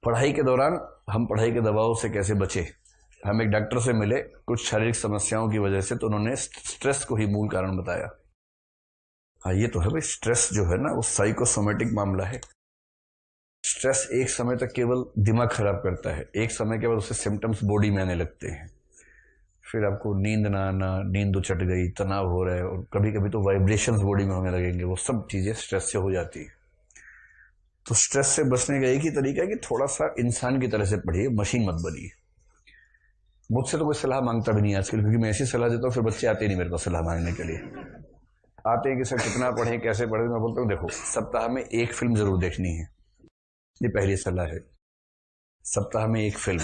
पढ़ाई के दौरान हम पढ़ाई के दबाव से कैसे बचे। हम एक डॉक्टर से मिले कुछ शारीरिक समस्याओं की वजह से, तो उन्होंने स्ट्रेस को ही मूल कारण बताया। हाँ, ये तो है भाई, स्ट्रेस जो है ना वो साइकोसोमेटिक मामला है। स्ट्रेस एक समय तक केवल दिमाग खराब करता है, एक समय के बाद उससे सिम्टम्स बॉडी में आने लगते हैं। फिर आपको नींद ना आना, नींद उचट गई, तनाव हो रहा है, और कभी कभी तो वाइब्रेशंस बॉडी में होने लगेंगे। वो सब चीजें स्ट्रेस से हो जाती है। तो स्ट्रेस से बचने का एक ही तरीका है कि थोड़ा सा इंसान की तरह से पढ़िए, मशीन मत बनिए। मुझसे तो कोई सलाह मांगता भी नहीं आजकल, क्योंकि मैं ऐसी सलाह देता हूँ फिर बच्चे आते नहीं मेरे पास सलाह मांगने के लिए। आते हैं कि सर कितना पढ़ें, कैसे पढ़ें। मैं बोलता हूँ देखो, सप्ताह में एक फिल्म जरूर देखनी है, ये पहली सलाह है। सप्ताह में एक फिल्म,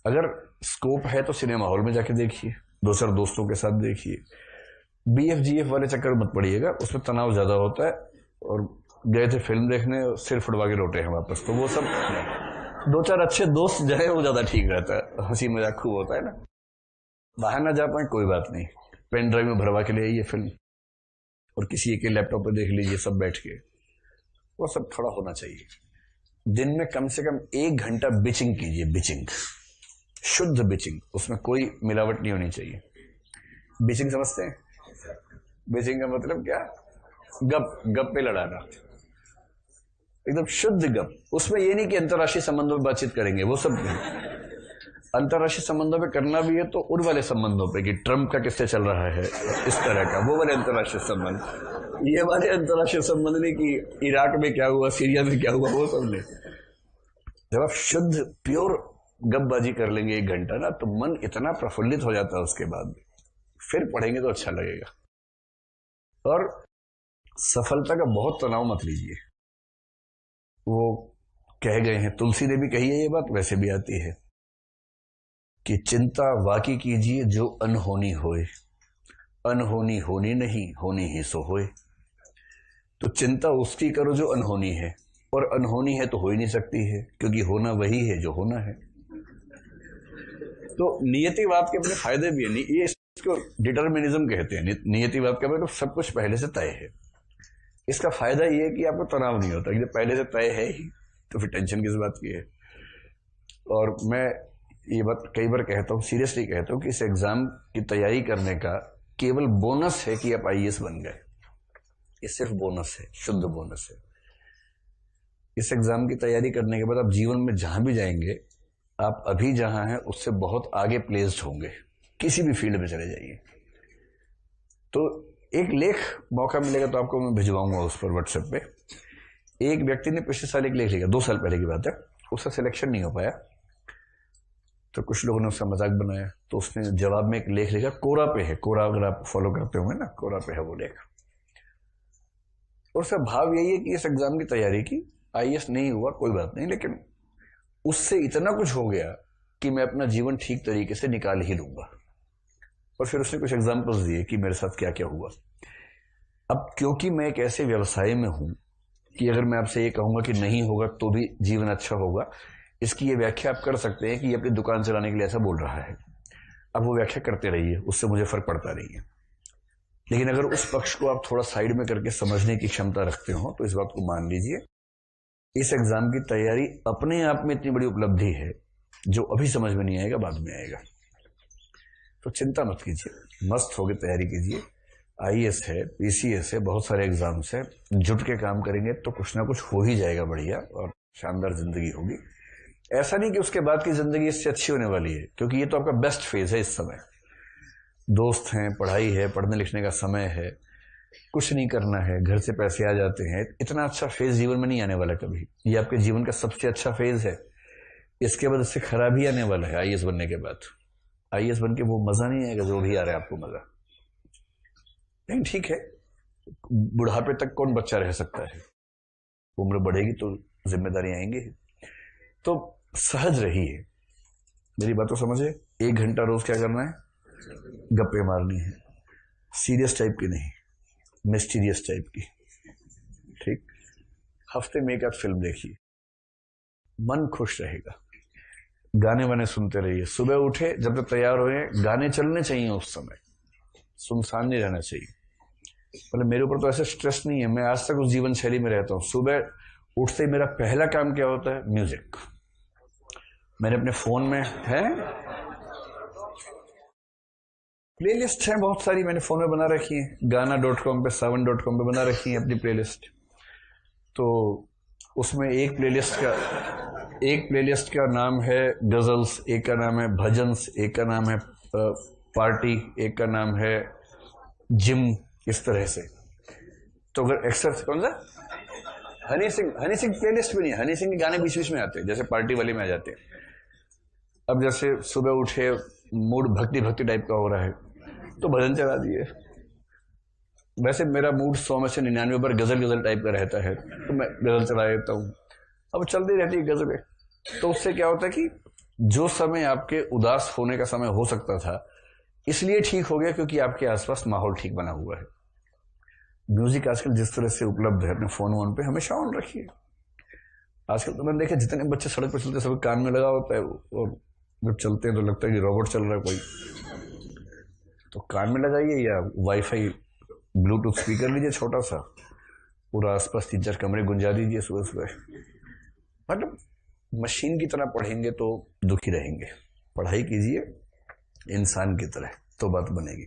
अगर स्कोप है तो सिनेमा हॉल में जाके देखिए, दो चार दोस्तों के साथ देखिए। BF-GF वाले चक्कर मत पड़िएगा, उसमें तनाव ज्यादा होता है। और गए थे फिल्म देखने, सिर फुटवा के लौटे हैं वापस, तो वो सब दो चार अच्छे दोस्त जाए वो ज्यादा ठीक रहता है, हंसी मजाक खूब होता है ना। बाहर ना जा पाए कोई बात नहीं, पेन ड्राइव में भरवा के ले आइए फिल्म, और किसी के लैपटॉप पे देख लीजिए सब बैठ के। वो सब थोड़ा होना चाहिए। दिन में कम से कम 1 घंटा बिचिंग कीजिए, बिचिंग, शुद्ध बिचिंग, उसमें कोई मिलावट नहीं होनी चाहिए। बिचिंग समझते हैं? बिचिंग का मतलब क्या? गप पे लड़ाना, एकदम शुद्ध गप। उसमें ये नहीं कि अंतर्राष्ट्रीय संबंधों में बातचीत करेंगे, वो सब नहीं। अंतर्राष्ट्रीय संबंधों पे करना भी है तो उन वाले संबंधों पे कि ट्रम्प का किससे चल रहा है, इस तरह का, वो वाले अंतर्राष्ट्रीय संबंध। ये वाले अंतर्राष्ट्रीय संबंध नहीं कि इराक में क्या हुआ, सीरिया में क्या हुआ, वो सब नहीं। जब आप शुद्ध प्योर गपबाजी कर लेंगे 1 घंटा ना, तो मन इतना प्रफुल्लित हो जाता है उसके बाद, फिर पढ़ेंगे तो अच्छा लगेगा। और सफलता का बहुत तनाव मत लीजिए। वो कह गए हैं, तुलसी ने भी कही है ये बात, वैसे भी आती है कि चिंता वाकी कीजिए जो अनहोनी होए, अनहोनी होनी नहीं, होनी ही सो होए। तो चिंता उसकी करो जो अनहोनी है, और अनहोनी है तो हो ही नहीं सकती है, क्योंकि होना वही है जो होना है। तो नियतिवाद के अपने फायदे भी है। ये इसको डिटर्मिनिज्म कहते हैं। नियतिवाद का मतलब सब कुछ पहले से तय है। इसका फायदा ये है कि आपको तनाव नहीं होता, कि पहले से तय है ही, तो फिर टेंशन किस बात की है। और मैं ये बात कई बार कहता हूँ, सीरियसली कहता हूँ, कि इस एग्जाम की तैयारी करने का केवल बोनस है कि आप IAS बन गए। ये सिर्फ बोनस है, शुद्ध बोनस है। इस एग्जाम की तैयारी करने के बाद आप जीवन में जहां भी जाएंगे, आप अभी जहां हैं उससे बहुत आगे प्लेस्ड होंगे। किसी भी फील्ड में चले जाइए। तो एक लेख मौका मिलेगा तो आपको मैं भिजवाऊंगा उस पर व्हाट्सएप पे। एक व्यक्ति ने पिछले साल एक लेख लिखा, 2 साल पहले की बात है, उसका सिलेक्शन नहीं हो पाया, तो कुछ लोगों ने उसका मजाक बनाया, तो उसने जवाब में एक लेख लिखा, कोरा पे है। कोरा अगर आप फॉलो करते होंगे ना, कोरा पे है वो लेख। और उसका भाव यही है कि इस एग्जाम की तैयारी की, IAS नहीं हुआ कोई बात नहीं, लेकिन उससे इतना कुछ हो गया कि मैं अपना जीवन ठीक तरीके से निकाल ही लूंगा। और फिर उसने कुछ एग्जाम्पल्स दिए कि मेरे साथ क्या क्या हुआ। अब क्योंकि मैं एक ऐसे व्यवसाय में हूं कि अगर मैं आपसे ये कहूंगा कि नहीं होगा तो भी जीवन अच्छा होगा, इसकी ये व्याख्या आप कर सकते हैं कि ये अपनी दुकान चलाने के लिए ऐसा बोल रहा है। अब वो व्याख्या करते रहिए, उससे मुझे फर्क पड़ता नहीं है। लेकिन अगर उस पक्ष को आप थोड़ा साइड में करके समझने की क्षमता रखते हो तो इस बात को मान लीजिए, इस एग्जाम की तैयारी अपने आप में इतनी बड़ी उपलब्धि है, जो अभी समझ में नहीं आएगा बाद में आएगा। तो चिंता मत कीजिए, मस्त होकर तैयारी कीजिए। IAS है, PCS है, बहुत सारे एग्जाम्स है, जुट के काम करेंगे तो कुछ ना कुछ हो ही जाएगा बढ़िया, और शानदार जिंदगी होगी। ऐसा नहीं कि उसके बाद की जिंदगी इससे अच्छी होने वाली है, क्योंकि ये तो आपका बेस्ट फेज है इस समय। दोस्त हैं, पढ़ाई है, पढ़ने लिखने का समय है, कुछ नहीं करना है, घर से पैसे आ जाते हैं। इतना अच्छा फेज जीवन में नहीं आने वाला कभी। ये आपके जीवन का सबसे अच्छा फेज है। इसके बाद इससे खराब ही आने वाला है। IAS बनने के बाद IAS बन के वो मजा नहीं आएगा जो भी आ रहा है आपको मजा। नहीं, ठीक है, बुढ़ापे तक कौन बच्चा रह सकता है, उम्र बढ़ेगी तो जिम्मेदारी आएंगी। तो सहज रहिए, मेरी बात तो समझे। 1 घंटा रोज क्या करना है? गप्पे मारनी है, सीरियस टाइप की नहीं, मिस्टीरियस टाइप की। ठीक, हफ्ते में 1 आध फिल्म देखिए, मन खुश रहेगा। गाने वाने सुनते रहिए। सुबह उठे, जब तक तैयार हुए, गाने चलने चाहिए उस समय, सुनसान नहीं रहना चाहिए। मतलब मेरे ऊपर तो ऐसा स्ट्रेस नहीं है, मैं आज तक उस जीवन शैली में रहता हूँ। सुबह उठते ही मेरा पहला काम क्या होता है? म्यूजिक। मैंने अपने फोन में है प्लेलिस्ट है बहुत सारी, मैंने फोन में बना रखी है, गाना.com पे, savan.com पे बना रखी है अपनी प्लेलिस्ट। तो उसमें एक प्लेलिस्ट का नाम है गजल्स, एक का नाम है भजन्स, एक का नाम है पार्टी, एक का नाम है जिम, इस तरह से। तो अगर एक्सर कौन सा हनी सिंह प्लेलिस्ट भी नहीं है, हनी सिंह के गाने बीच बीच में आते हैं, जैसे पार्टी वाले में आ जाते हैं। अब जैसे सुबह उठे मूड भक्ति टाइप का हो रहा है तो भजन चला दिए। वैसे मेरा मूड 100 में से 99 पर गजल टाइप का रहता है तो मैं गजल चला देता हूँ। अब चलती रहती है गजलें। तो उससे क्या होता है कि जो समय आपके उदास होने का समय हो सकता था, इसलिए ठीक हो गया क्योंकि आपके आसपास माहौल ठीक बना हुआ है। म्यूजिक आजकल जिस तरह से उपलब्ध है अपने फोन वोन पे, हमेशा ऑन रखिए। आजकल तो मैंने देखा जितने बच्चे सड़क पर चलते सब कान में लगा होता है, और जब चलते हैं तो लगता है कि रोबोट चल रहा है कोई। तो कान में लगाइए या वाईफाई ब्लूटूथ स्पीकर लीजिए छोटा सा, पूरा आसपास 3-4 कमरे गुंजा दीजिए सुबह सुबह। मतलब मशीन की तरह पढ़ेंगे तो दुखी रहेंगे, पढ़ाई कीजिए इंसान की तरह तो बात बनेगी।